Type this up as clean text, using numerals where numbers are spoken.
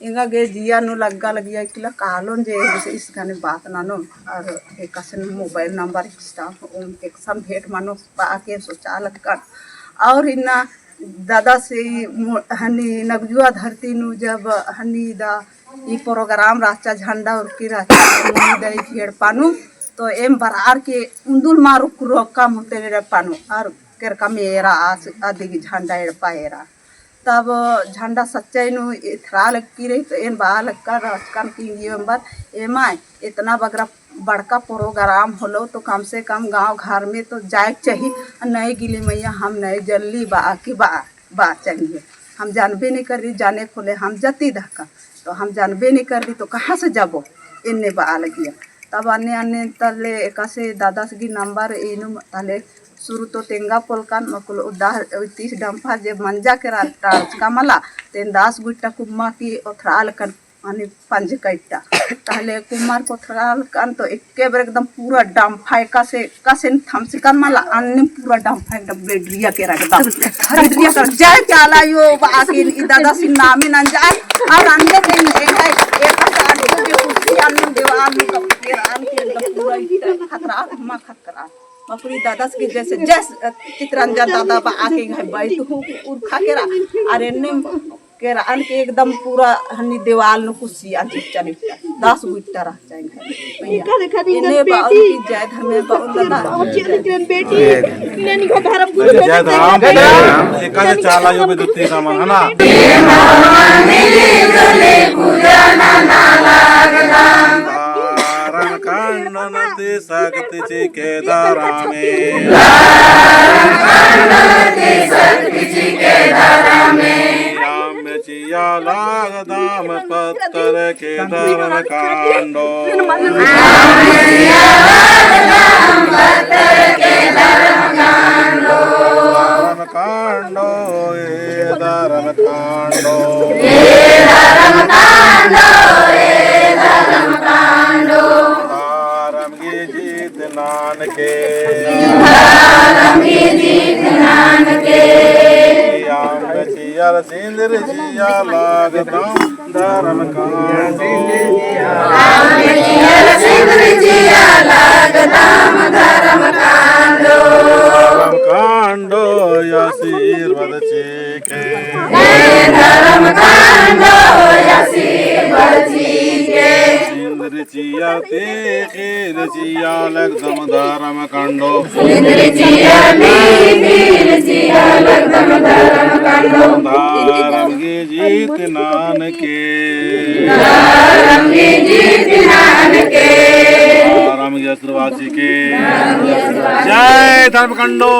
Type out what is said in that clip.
इंगा गे जिया नु लग्गा लगिया किला कालोन जे इस गाने बात नानो और एक असन मोबाइल नंबर इस्ता एक सम भेट मानो पाके सोचा लक्का और इन्ना दादा से हनी नगजुआ धरती नु जब हनी दा ई प्रोग्राम राचा झंडा और की राचा मुनी दई भेड़ पानु तो एम बरार के उंदुल मारू कुरोका मुते रे पानु और कर का मेरा आस आदि झंडा एड़ पाएरा तब झंडा सच्चाई नु इथराल की रही तो इन बाल का राजकान की ये बात एमाय इतना बगरा बड़का प्रोग्राम होलो तो कम से कम गांव घर में तो जाए चाहिए नए गिले मैया हम नए जल्दी बा चाहिए हम जानबे नहीं कर रही जाने खोले हम जती धक्का तो हम जानबे नहीं कर रही तो कहाँ से जाबो इन्ने बा लगिया तब अन्य अन्य तले कैसे दादा से नंबर इनु तले शुरू तो तेंगा पोलकान मकुल उदाह 30 डंफा जे मंजा के टाच कमला तेन 10 गुट्टा कुम्मा की ओथराल कन माने पंज कट्टा पहले कुमार को ओथराल कन तो एके बार एकदम पूरा डंफा कसे थमसे कन मला अन्य पूरा डंफा एकदम ब्लेडरिया के रखदा ब्लेडरिया कर जाए चाला यो बाकी दादा से नामी न जाए और अन्य दिन एक साथ जो कुर्सी अन्य दीवार में कपड़े के एकदम पूरा खतरा हम खतरा मकुरी दादा के जैसे चित्रंजन दादा बा आके घर बैठ उर खा के अरे ने के रान के एकदम पूरा हनी दीवाल न कुर्सी आ चली 10 गुट्टा रह जाए इने बा की जय धर्म में बा बेटी ननी का धर्म जय राम एका चाला यो बेदुते समान है ना मिली गले पूजा ना लागला कांडनते सकति चिकेदारा में कांडनते सकति चिकेदारा में राम चिया लाग दाम पत्थर के धर्म कांडो राम चिया लाग दाम पत्थर के धर्म कांडो कांडो ए धर्म कांडो ए धर्म कांडो ए धर्म कांडो नानके नानके चिया सिंदर जिया लागदाम धर्म कांडो सिंदर जिया लागदाम धर्म कांडो कांडो आशीर्वाद चीके धर्म कांडो आशीर्वाद चीके चिया ते खीर चिया लगदम धर्म कांडो धर्म की जीत नानके धर्म की आशीर्वाद के जय धर्म कांडो।